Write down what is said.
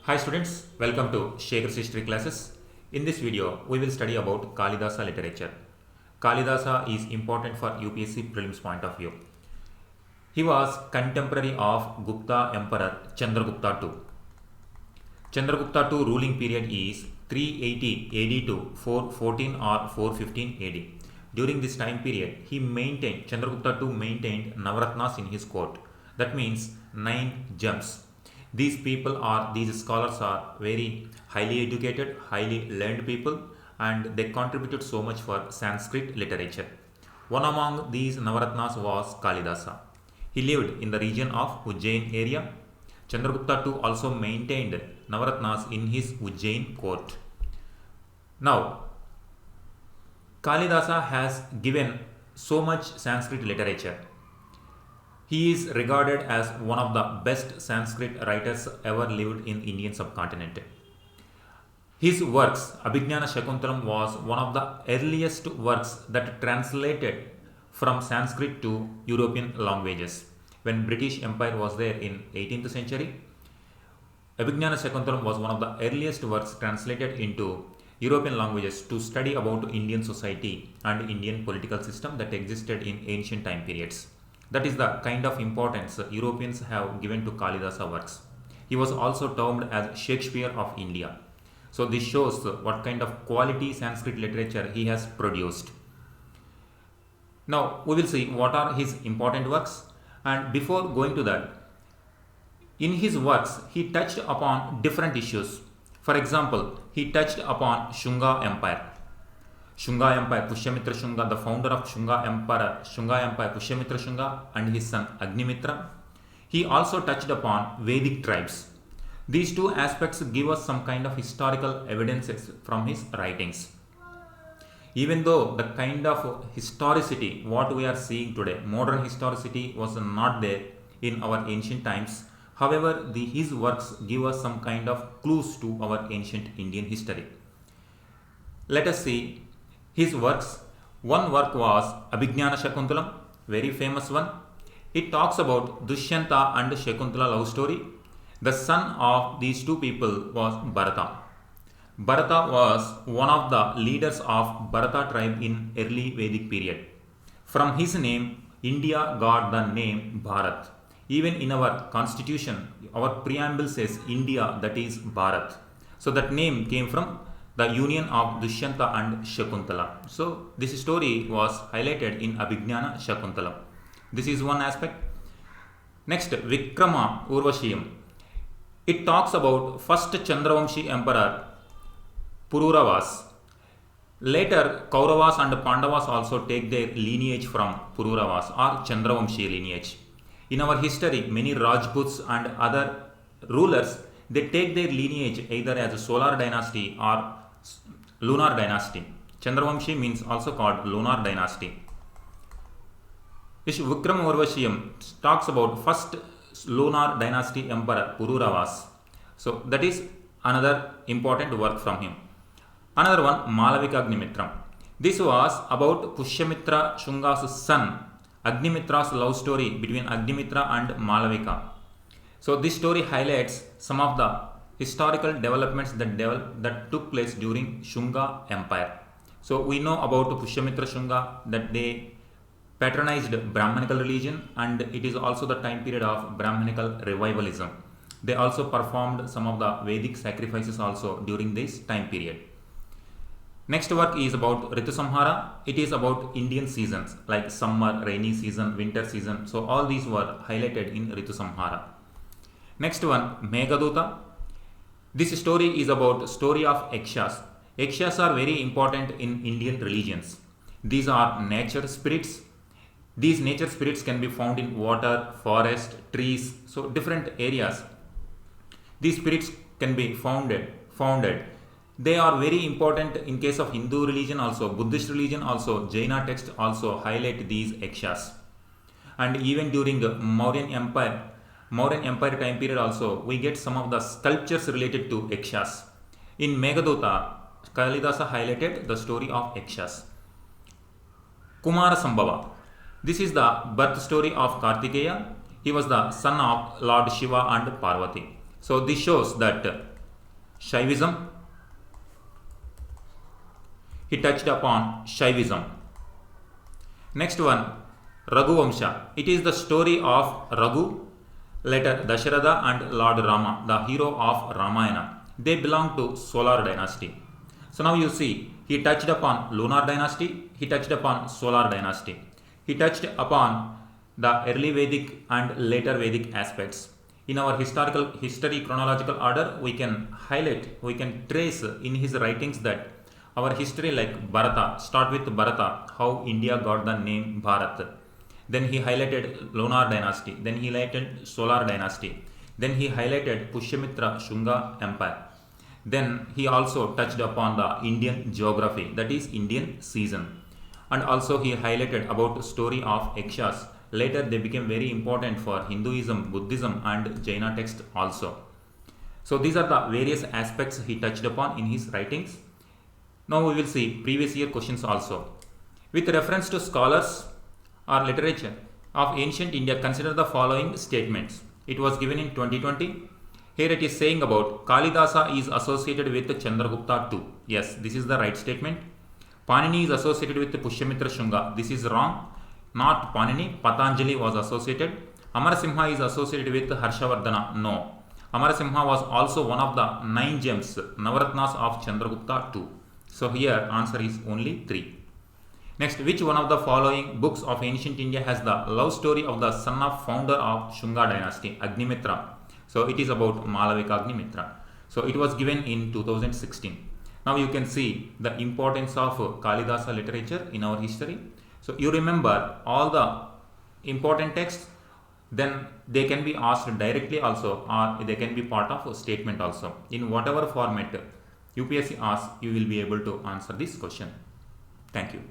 Hi students, welcome to SHEKAR's history classes. In this video, we will study about Kalidasa literature. Kalidasa is important for UPSC prelims point of view. He was contemporary of Gupta Emperor Chandra Gupta-II. Chandra Gupta-II ruling period is 380 AD to 414 or 415 AD. During this time period, Chandra Gupta-II maintained Navaratnas in his court. That means 9 gems. These scholars are very highly educated, highly learned people, and they contributed so much for Sanskrit literature. One among these Navaratnas was Kalidasa. He lived in the region of Ujjain area. Chandragupta II also maintained Navaratnas in his Ujjain court. Now, Kalidasa has given so much Sanskrit literature. He is regarded as one of the best Sanskrit writers ever lived in Indian subcontinent. His works, Abhignana Shakuntalam, was one of the earliest works that translated from Sanskrit to European languages. When British Empire was there in 18th century, Abhignana Shakuntalam was one of the earliest works translated into European languages to study about Indian society and Indian political system that existed in ancient time periods. That is the kind of importance Europeans have given to Kalidasa works. He was also termed as Shakespeare of India. So this shows what kind of quality Sanskrit literature he has produced. Now we will see what are his important works, and before going to that, in his works he touched upon different issues. For example, he touched upon Shunga Empire. Shunga Empire, Pushyamitra Shunga, the founder of Shunga Empire, Pushyamitra Shunga, and his son Agnimitra. He also touched upon Vedic tribes. These two aspects give us some kind of historical evidences from his writings. Even though the kind of historicity what we are seeing today, modern historicity, was not there in our ancient times, however, his works give us some kind of clues to our ancient Indian history. Let us see his works. One work was Abhignana Shakuntalam, very famous one. It talks about Dushyanta and Shakuntala love story. The son of these two people was Bharata. Bharata was one of the leaders of Bharata tribe in early Vedic period. From his name, India got the name Bharat. Even in our constitution, our preamble says India, that is Bharat. So that name came from the union of Dushyanta and Shakuntala. So this story was highlighted in Abhignana Shakuntala. This is one aspect. Next, Vikrama Urvashiyam. It talks about first Chandravamshi emperor Pururavas. Later, Kauravas and Pandavas also take their lineage from Pururavas or Chandravamshi lineage. In our history, many Rajputs and other rulers, they take their lineage either as a solar dynasty or lunar dynasty. Chandravamshi means also called lunar dynasty. This Vikrama Urvashiyam talks about first lunar dynasty emperor Pururavas. So that is another important work from him. Another one, Malavikagnirnitra. This was about Pushyamitra Shunga's son Agnimitra's love story between Agnimitra and Malavika. So this story highlights some of the historical developments that took place during Shunga Empire. So we know about Pushyamitra Shunga that they patronized Brahmanical religion, and it is also the time period of Brahmanical revivalism. They also performed some of the Vedic sacrifices also during this time period. Next work is about Ritu Samhara. It is about Indian seasons like summer, rainy season, winter season. So all these were highlighted in Ritu Samhara. Next one, Meghadoota. This story is about story of Yakshas. Yakshas are very important in Indian religions. These are nature spirits. These nature spirits can be found in water, forest, trees, so different areas. These spirits can be founded. They are very important in case of Hindu religion also, Buddhist religion also, Jaina text also highlight these Yakshas. And even during the Mauryan Empire time period also, we get some of the sculptures related to Yakshas. In Meghadoota, Kalidasa highlighted the story of Yakshas. Kumarasambhava. This is the birth story of Kartikeya. He was the son of Lord Shiva and Parvati. So this shows that Shaivism. He touched upon Shaivism. Next one, Raghuvamsha. It is the story of Raghu, later Dasharatha and Lord Rama, the hero of Ramayana. They belong to Solar dynasty. So now you see, he touched upon Lunar dynasty, he touched upon Solar dynasty. He touched upon the early Vedic and later Vedic aspects. In our history chronological order, we can highlight, we can trace in his writings that our history like Bharata, start with Bharata, how India got the name Bharat. Then he highlighted Lunar dynasty, then he highlighted Solar dynasty, then he highlighted Pushyamitra Shunga empire. Then he also touched upon the Indian geography, that is Indian season. And also he highlighted about the story of Yakshas. Later they became very important for Hinduism, Buddhism and Jaina text also. So these are the various aspects he touched upon in his writings. Now we will see previous year questions also. With reference to scholars or literature of ancient India, consider the following statements. It was given in 2020. Here it is saying about Kalidasa is associated with Chandra Gupta-II. Yes, this is the right statement. Panini is associated with Pushyamitra Shunga. This is wrong. Not Panini. Patanjali was associated. Amarasimha is associated with Harshavardhana. No. Amarasimha was also one of the 9 gems, Navaratnas of Chandra Gupta-II. So here answer is only 3. Next, which one of the following books of ancient India has the love story of the son of founder of Shunga dynasty, Agnimitra? So it is about Malavikagnirnitra. So it was given in 2016. Now you can see the importance of Kalidasa literature in our history. So you remember all the important texts, then they can be asked directly also, or they can be part of a statement also. In whatever format UPSC asks, you will be able to answer this question. Thank you.